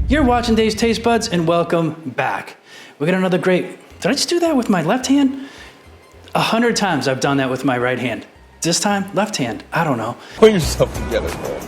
You're watching Dave's Taste Buds, and welcome back. We got another great... Did I just do that with my left hand? 100 times I've done that with my right hand. This time, left hand. I don't know. Put yourself together, bro.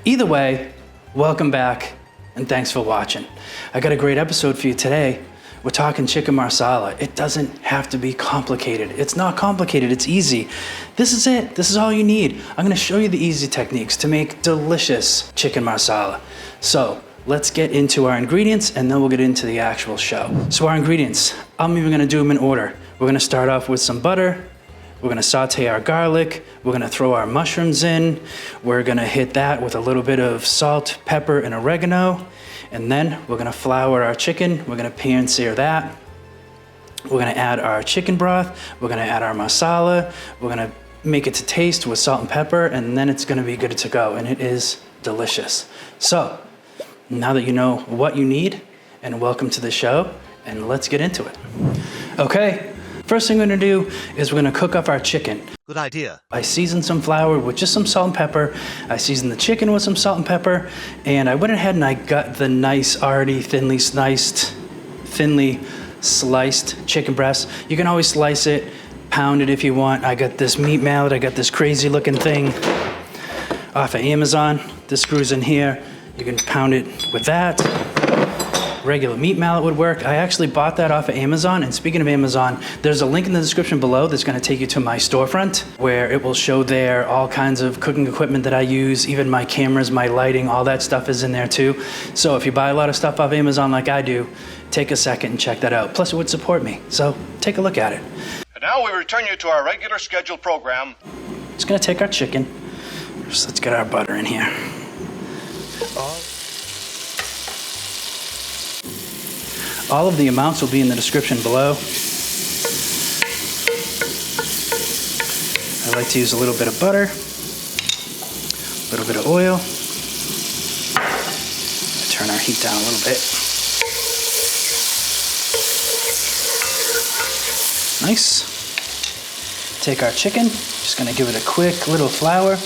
Either way, welcome back, and thanks for watching. I got a great episode for you today. We're talking chicken marsala. It doesn't have to be complicated. It's not complicated, it's easy. This is it, this is all you need. I'm gonna show you the easy techniques to make delicious chicken marsala. So, let's get into our ingredients and then we'll get into the actual show. So our ingredients, I'm even gonna do them in order. We're gonna start off with some butter. We're gonna saute our garlic. We're gonna throw our mushrooms in. We're gonna hit that with a little bit of salt, pepper, and oregano. And then we're gonna flour our chicken. We're gonna pan-sear that. We're gonna add our chicken broth. We're gonna add our masala. We're gonna make it to taste with salt and pepper, and then it's gonna be good to go, and it is delicious. So, now that you know what you need, and welcome to the show, and let's get into it. Okay, first thing we're gonna do is we're gonna cook up our chicken. Good idea. I seasoned some flour with just some salt and pepper. I seasoned the chicken with some salt and pepper, and I went ahead and I got the nice, already thinly sliced chicken breast. You can always slice it, pound it if you want. I got this meat mallet, I got this crazy looking thing off of Amazon. This screws in here. You can pound it with that. Regular meat mallet would work. I actually bought that off of Amazon, and speaking of Amazon, there's a link in the description below that's gonna take you to my storefront, where it will show there all kinds of cooking equipment that I use, even my cameras, my lighting, all that stuff is in there too. So if you buy a lot of stuff off Amazon like I do, take a second and check that out. Plus it would support me, so take a look at it. And now we return you to our regular scheduled program. Just gonna take our chicken. First, let's get our butter in here. All of the amounts will be in the description below. I like to use a little bit of butter, a little bit of oil. Turn our heat down a little bit. Nice. Take our chicken, just gonna give it a quick little flour.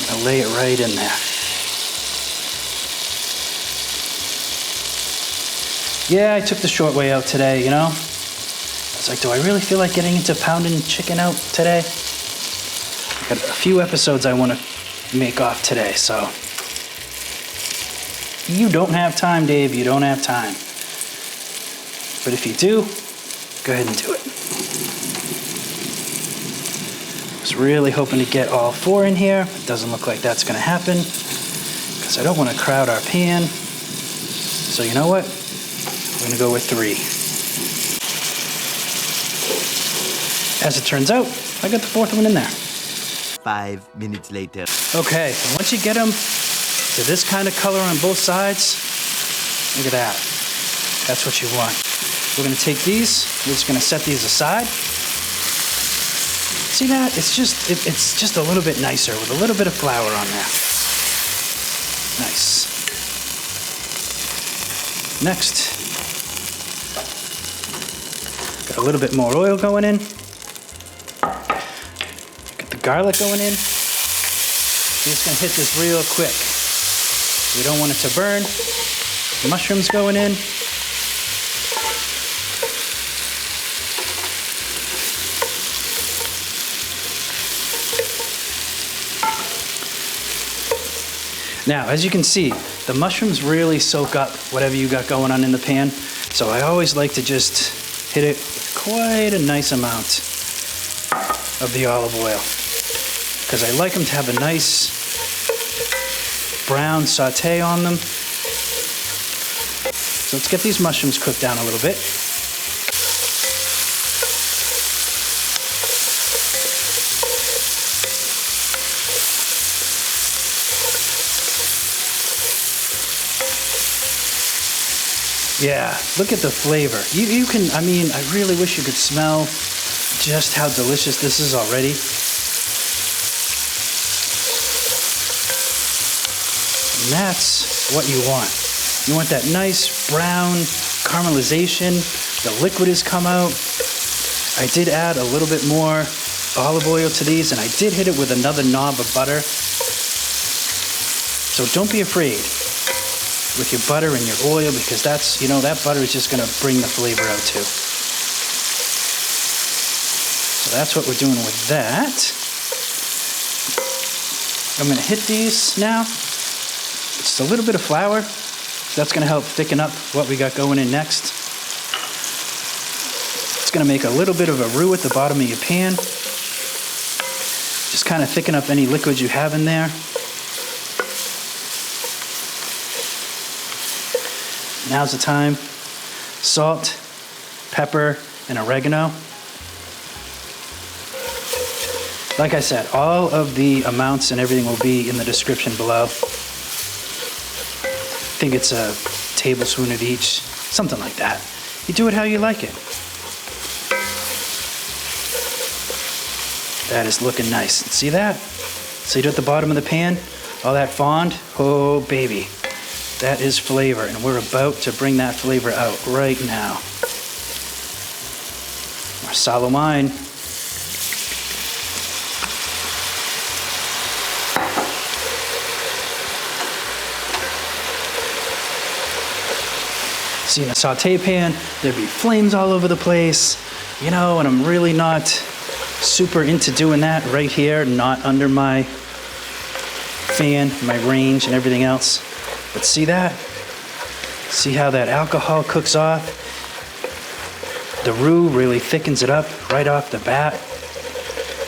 I'll lay it right in there. Yeah, I took the short way out today, you know? I was like, do I really feel like getting into pounding chicken out today? I got a few episodes I want to make off today, so. You don't have time, Dave, you don't have time. But if you do, go ahead and do it. I was really hoping to get all 4 in here. It doesn't look like that's gonna happen because I don't want to crowd our pan. So you know what? We're gonna go with 3. As it turns out, I got the 4th one in there. 5 minutes later. Okay, so once you get them to this kind of color on both sides, look at that. That's what you want. We're gonna take these, we're just gonna set these aside. See that? It's just a little bit nicer with a little bit of flour on there. Nice. Next, got a little bit more oil going in. Got the garlic going in. We're just gonna hit this real quick. We don't want it to burn. Mushrooms going in. Now, as you can see, the mushrooms really soak up whatever you got going on in the pan. So I always like to just hit it with quite a nice amount of the olive oil, because I like them to have a nice brown saute on them. So let's get these mushrooms cooked down a little bit. Yeah, look at the flavor. You can, I mean, I really wish you could smell just how delicious this is already. And that's what you want. You want that nice brown caramelization. The liquid has come out. I did add a little bit more olive oil to these, and I did hit it with another knob of butter. So don't be afraid with your butter and your oil, because that's, you know, that butter is just gonna bring the flavor out too. So that's what we're doing with that. I'm gonna hit these now. Just a little bit of flour. That's gonna help thicken up what we got going in next. It's gonna make a little bit of a roux at the bottom of your pan. Just kind of thicken up any liquid you have in there. Now's the time. Salt, pepper, and oregano. Like I said, all of the amounts and everything will be in the description below. I think it's a tablespoon of each, something like that. You do it how you like it. That is looking nice. See that? See it at the bottom of the pan? All that fond? Oh, baby. That is flavor, and we're about to bring that flavor out right now. Marsala wine. See, in a saute pan, there'd be flames all over the place, you know, and I'm really not super into doing that right here, not under my fan, my range, and everything else. But see that? See how that alcohol cooks off? The roux really thickens it up right off the bat.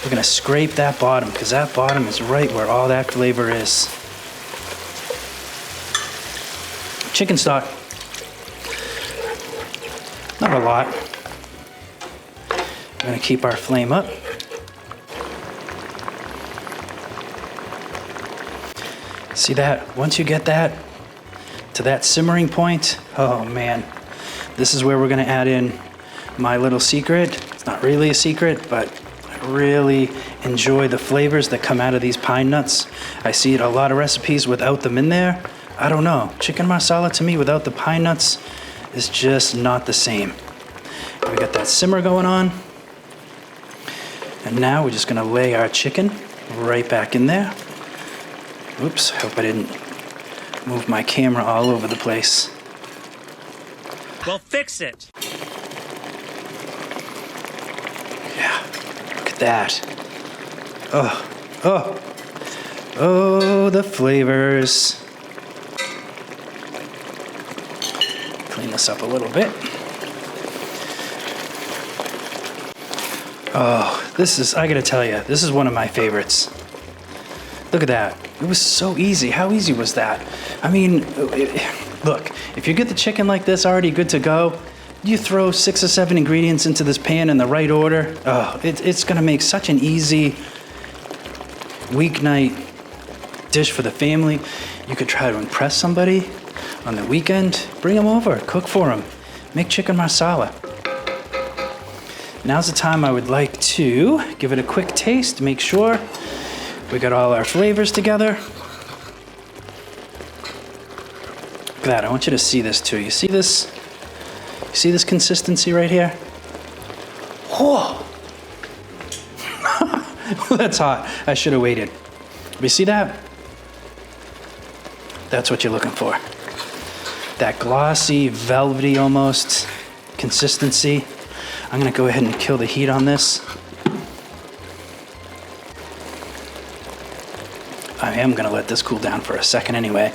We're gonna scrape that bottom, because that bottom is right where all that flavor is. Chicken stock. Not a lot. We're gonna keep our flame up. See that? Once you get that to that simmering point, oh man, this is where we're gonna add in my little secret. It's not really a secret, but I really enjoy the flavors that come out of these pine nuts. I see a lot of recipes without them in there. I don't know. Chicken marsala to me without the pine nuts is just not the same. We got that simmer going on. And now we're just gonna lay our chicken right back in there. Oops, hope I didn't move my camera all over the place. Well, fix it. Yeah, look at that. Oh, oh, oh, the flavors. Clean this up a little bit. Oh, this is, I gotta tell you, this is one of my favorites. Look at that. It was so easy. How easy was that? I mean, look, if you get the chicken like this already good to go, you throw 6 or 7 ingredients into this pan in the right order. Oh, it's gonna make such an easy weeknight dish for the family. You could try to impress somebody on the weekend. Bring them over, cook for them. Make chicken marsala. Now's the time I would like to give it a quick taste, make sure we got all our flavors together. Look at that, I want you to see this too. You see this? You see this consistency right here? Whoa! That's hot. I should have waited. You see that? That's what you're looking for. That glossy, velvety almost consistency. I'm gonna go ahead and kill the heat on this. I am gonna let this cool down for a second anyway.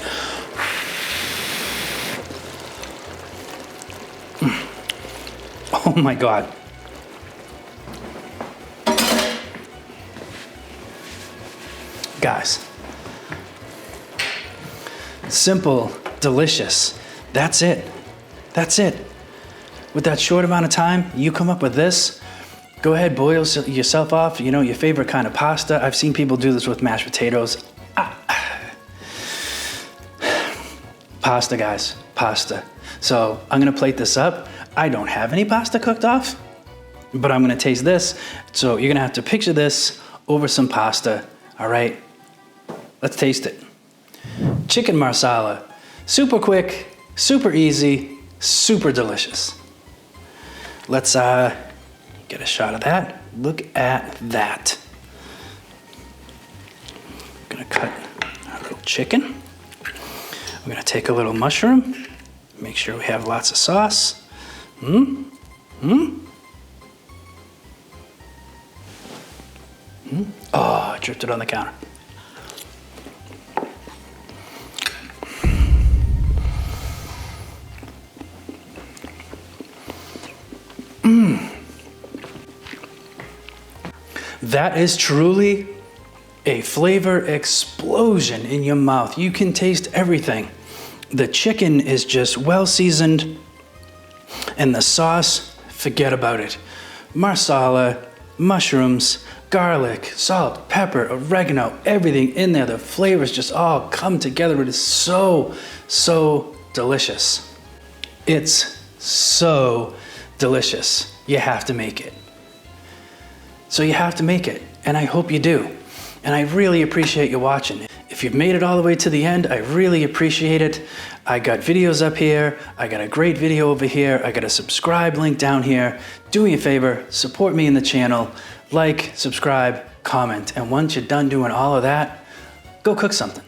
Oh my God. Guys. Simple, delicious. That's it. That's it. With that short amount of time, you come up with this. Go ahead, boil yourself off, you know, your favorite kind of pasta. I've seen people do this with mashed potatoes. Pasta, guys, pasta. So I'm gonna plate this up. I don't have any pasta cooked off, but I'm gonna taste this. So you're gonna have to picture this over some pasta, all right? Let's taste it. Chicken marsala, super quick, super easy, super delicious. Let's get a shot of that. Look at that. I'm gonna cut our little chicken. We're gonna take a little mushroom. Make sure we have lots of sauce. Oh, I dripped it on the counter. That is truly a flavor explosion in your mouth. You can taste everything. The chicken is just well seasoned, and the sauce, forget about it. Marsala, mushrooms, garlic, salt, pepper, oregano, everything in there. The flavors just all come together. It is so, so delicious. It's so delicious. You have to make it. So you have to make it, and I hope you do. And I really appreciate you watching. If you've made it all the way to the end, I really appreciate it. I got videos up here. I got a great video over here. I got a subscribe link down here. Do me a favor, support me in the channel. Like, subscribe, comment, and once you're done doing all of that, go cook something.